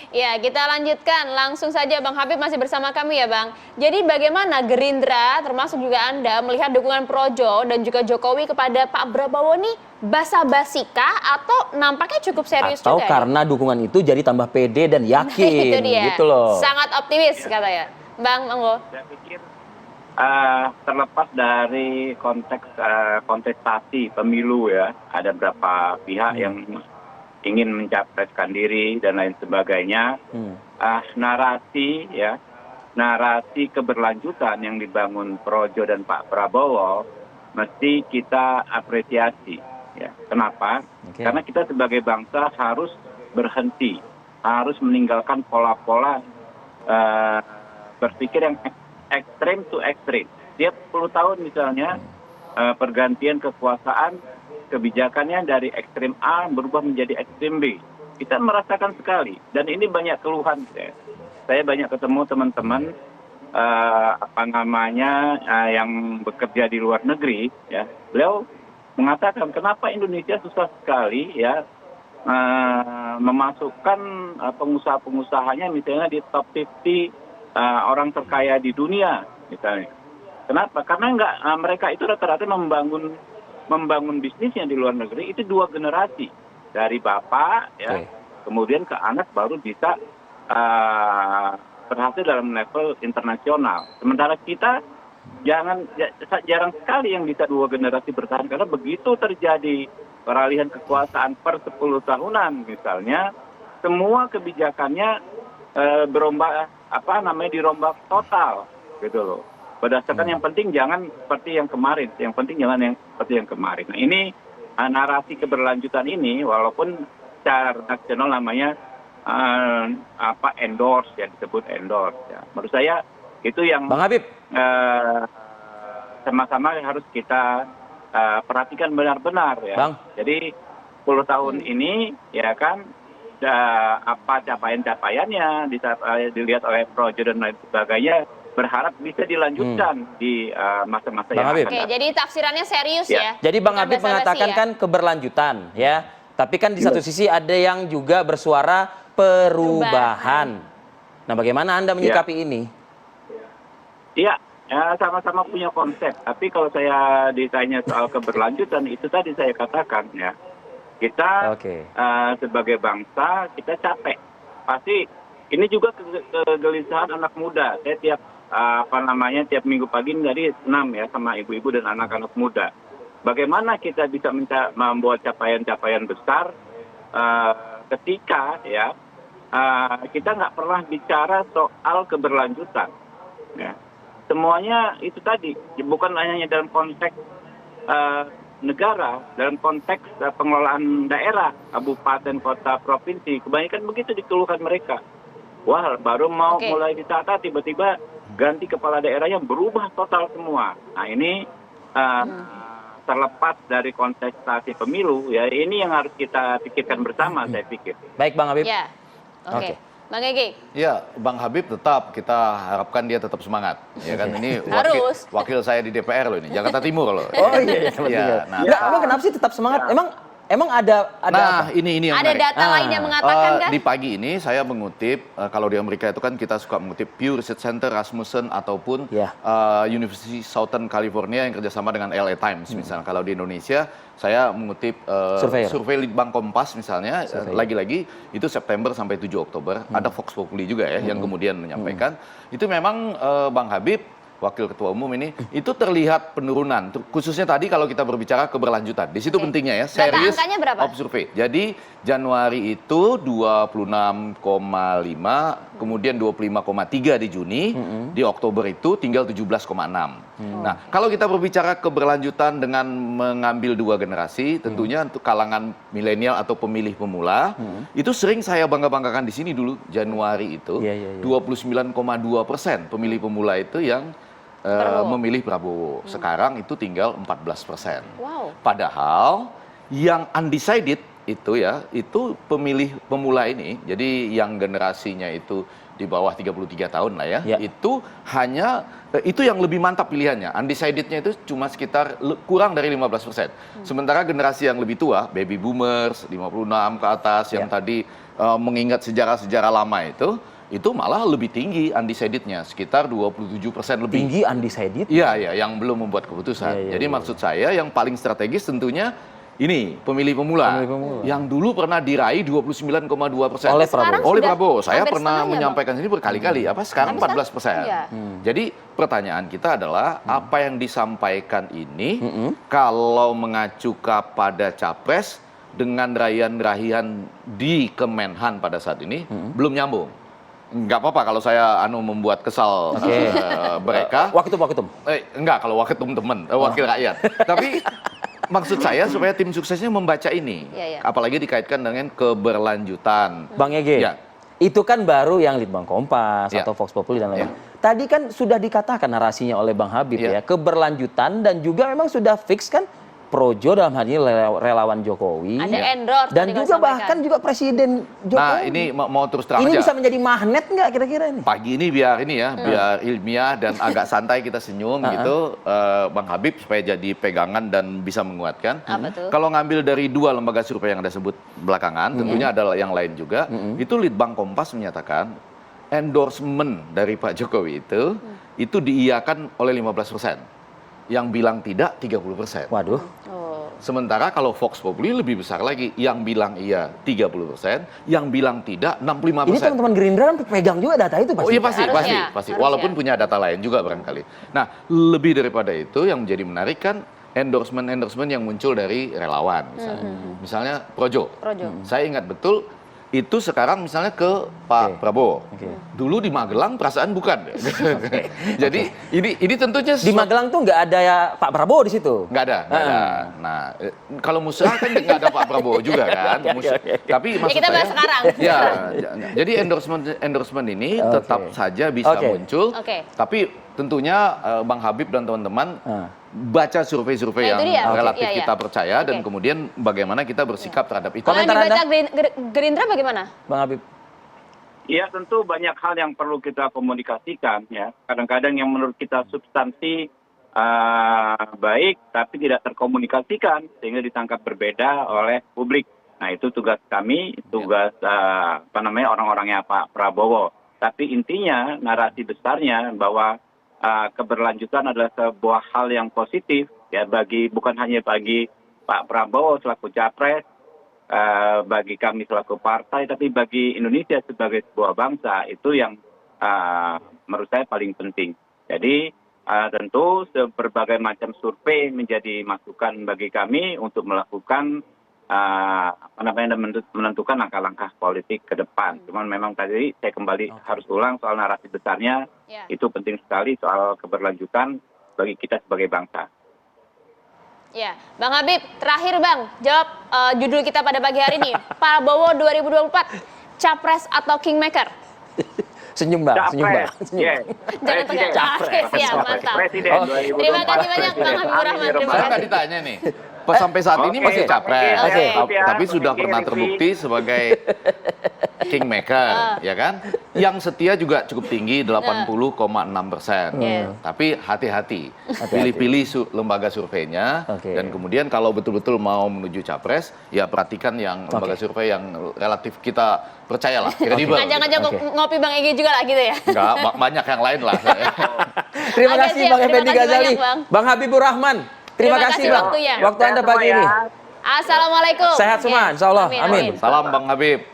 Ya, kita lanjutkan. Langsung saja Bang Habib masih bersama kami ya Bang. Jadi bagaimana Gerindra termasuk juga Anda melihat dukungan Projo dan juga Jokowi kepada Pak Prabowo nih basa-basi kah atau nampaknya cukup serius atau juga karena dukungan itu jadi tambah pede dan yakin itu dia. gitu loh. Sangat optimis katanya. Bang Manggo. Saya pikir terlepas dari konteks kontestasi pemilu ya, ada beberapa pihak yang ingin mencapreskan diri dan lain sebagainya. Narasi keberlanjutan yang dibangun Projo dan Pak Prabowo mesti kita apresiasi. Ya. Kenapa? Karena kita sebagai bangsa harus berhenti, harus meninggalkan pola-pola berpikir yang ekstrem to ekstrem. Tiap 10 tahun misalnya pergantian kekuasaan, kebijakannya dari ekstrem A berubah menjadi ekstrem B. Kita merasakan sekali dan ini banyak keluhan. Saya banyak ketemu teman-teman yang bekerja di luar negeri, ya. Beliau mengatakan kenapa Indonesia susah sekali ya memasukkan pengusaha-pengusahanya misalnya di top 50 orang terkaya di dunia misalnya. Kenapa? Karena mereka itu rata-rata membangun bisnisnya di luar negeri itu 2 generasi dari bapak ya kemudian ke anak baru bisa berhasil dalam level internasional. Sementara kita jarang sekali yang bisa 2 generasi bertahan karena begitu terjadi peralihan kekuasaan per 10 tahunan misalnya semua kebijakannya dirombak total gitu loh. Berdasarkan yang penting jangan seperti yang kemarin, yang penting jangan yang seperti yang kemarin. Nah, ini narasi keberlanjutan ini walaupun secara nasional namanya endorse ya, disebut endorse ya. Menurut saya itu yang Bang Habib sama-sama harus kita perhatikan benar-benar ya. Bang. Jadi 10 tahun ini ya kan apa capaian-capaiannya dilihat oleh Projo dan lain sebagainya, berharap bisa dilanjutkan di masa-masa yang akan datang. Oke, jadi tafsirannya serius ya. Jadi Bang Habib mengatakan kan keberlanjutan ya. Tapi kan di satu sisi ada yang juga bersuara perubahan. Nah, bagaimana Anda menyikapi ini? Iya, sama-sama punya konsep. Tapi kalau saya ditanya soal keberlanjutan, itu tadi saya katakan ya. Kita sebagai bangsa, kita capek. Pasti ini juga kegelisahan anak muda. Saya tiap minggu pagi dari senam ya sama ibu-ibu dan anak-anak muda. Bagaimana kita bisa membuat capaian-capaian besar ketika ya kita nggak pernah bicara soal keberlanjutan. Ya. Semuanya itu tadi bukan hanya dalam konteks negara, dalam konteks pengelolaan daerah, kabupaten, kota, provinsi, kebanyakan begitu dikeluhkan mereka. Wah, baru mau mulai ditata tiba-tiba ganti kepala daerah yang berubah total semua. Nah, ini terlepas dari kontestasi pemilu, ya ini yang harus kita pikirkan bersama, saya pikir. Baik, Bang Habib. Ya, oke. Bang Egi. Ya, Bang Habib tetap kita harapkan dia tetap semangat. Ya kan ini wakil saya di DPR loh ini, Jakarta Timur loh. Oh iya. Emang kenapa sih tetap semangat? Emang ada apa? Ini yang ada data lain yang mengatakan kan? Di pagi ini saya mengutip, kalau di Amerika itu kan kita suka mengutip Pew Research Center, Rasmussen, ataupun University Southern California yang kerjasama dengan LA Times misalnya. Kalau di Indonesia, saya mengutip survei Litbang Kompas misalnya, lagi-lagi itu September sampai 7 Oktober. Ada Vox Populi juga ya yang kemudian menyampaikan. Itu memang Bang Habib, Wakil Ketua Umum ini, itu terlihat penurunan. Khususnya tadi kalau kita berbicara keberlanjutan. Di situ pentingnya ya, serius survei. Jadi Januari itu 26,5, kemudian 25,3 di Juni, di Oktober itu tinggal 17,6. Nah, kalau kita berbicara keberlanjutan dengan mengambil 2 generasi, tentunya untuk kalangan milenial atau pemilih pemula, itu sering saya bangga-banggakan di sini dulu, Januari itu, 29,2% pemilih pemula itu yang memilih Prabowo. Sekarang itu tinggal 14%. Padahal yang undecided itu ya, itu pemilih pemula ini, jadi yang generasinya itu di bawah 33 tahun lah ya, itu hanya itu yang lebih mantap pilihannya. Undecided-nya itu cuma sekitar kurang dari 15%. Sementara generasi yang lebih tua, baby boomers 56 ke atas yang tadi mengingat sejarah-sejarah lama itu malah lebih tinggi undecided-nya, sekitar 27% lebih. Tinggi undecided? Iya, yang belum membuat keputusan. Jadi maksud saya yang paling strategis tentunya ini pemilih pemula, yang dulu pernah diraih 29,2% oleh Prabowo. Oleh Prabowo. Saya pernah menyampaikan ini berkali-kali. Sekarang 14%. Jadi pertanyaan kita adalah apa yang disampaikan ini kalau mengacu kepada capres dengan raihan-raihan di Kemenhan pada saat ini belum nyambung. Nggak apa-apa kalau saya membuat kesal mereka. Waketum. Enggak, kalau waketum teman, wakil rakyat. Tapi maksud saya supaya tim suksesnya membaca ini. Apalagi dikaitkan dengan keberlanjutan. Bang Ege, itu kan baru yang Litbang Kompas atau Vox Populi dan lain-lain. Tadi kan sudah dikatakan narasinya oleh Bang Habib ya, keberlanjutan dan juga memang sudah fix kan Projo dalam hal ini relawan Jokowi. Ada endorse dan juga bahkan juga Presiden Jokowi. Nah, ini mau terus terang ini aja. Bisa menjadi magnet nggak kira-kira ini? Pagi ini biar ilmiah dan agak santai kita senyum gitu, Bang Habib, supaya jadi pegangan dan bisa menguatkan. Kalau ngambil dari 2 lembaga survei yang Anda sebut belakangan, tentunya ada yang lain juga. Itu Litbang Kompas menyatakan endorsement dari Pak Jokowi itu diiyakan oleh 15%. Yang bilang tidak 30%. Waduh. Sementara kalau Vox Populi lebih besar lagi, yang bilang iya 30%, yang bilang tidak 65%. Ini teman-teman Gerindra kan pegang juga data itu pasti. Oh iya pasti. Walaupun punya data lain juga barangkali. Nah, lebih daripada itu yang menjadi menarik kan endorsement yang muncul dari relawan misalnya. Misalnya Projo. Saya ingat betul itu sekarang misalnya ke Pak Prabowo. Dulu di Magelang perasaan bukan. Jadi ini tentunya di Magelang tuh nggak ada ya Pak Prabowo di situ. Nggak ada. Nah, kalau musrah kan nggak ada Pak Prabowo juga kan. Tapi maksud kita bahas saya, sekarang. Jadi endorsement ini tetap saja bisa muncul. Tapi tentunya Bang Habib dan teman-teman baca survei-survei yang relatif kita percaya dan kemudian bagaimana kita bersikap terhadap itu. Kalau dibaca Gerindra bagaimana, Bang Habib? Ya tentu banyak hal yang perlu kita komunikasikan ya. Kadang-kadang yang menurut kita substansi baik tapi tidak terkomunikasikan sehingga ditangkap berbeda oleh publik. Nah itu tugas kami, tugas orang-orangnya Pak Prabowo. Tapi intinya narasi besarnya bahwa keberlanjutan adalah sebuah hal yang positif ya bukan hanya bagi Pak Prabowo selaku capres, bagi kami selaku partai, tapi bagi Indonesia sebagai sebuah bangsa itu yang menurut saya paling penting. Jadi tentu berbagai macam survei menjadi masukan bagi kami untuk melakukan menentukan langkah-langkah politik ke depan. Cuman memang tadi saya kembali harus ulang soal narasi besarnya, itu penting sekali soal keberlanjutan bagi kita sebagai bangsa. Ya, Bang Habib, terakhir Bang, jawab judul kita pada pagi hari ini. Prabowo 2024, capres atau kingmaker? Senyum Bang, senyum Bang. Jangan tegak. Capres, ya mantap. Terima kasih banyak Bang Habibur Rahman. Saya nggak ditanya nih. Sampai saat ini masih capres, tapi sudah pernah terbukti sebagai kingmaker, ya kan? Yang setia juga cukup tinggi 80,6%. Tapi hati-hati, pilih-pilih lembaga surveinya, dan kemudian kalau betul-betul mau menuju capres, ya perhatikan yang lembaga survei yang relatif kita percayalah, kredibel. Ngajak-ngajak ngopi Bang Egi juga lah gitu ya? Enggak, banyak yang lain lah. Terima kasih Bang Effendi Ghazali, Bang Habibur Rahman. Terima kasih Bang, waktu Anda pagi ini. Assalamualaikum. Sehat semua, insya Allah. Amin. Salam Bang Habib.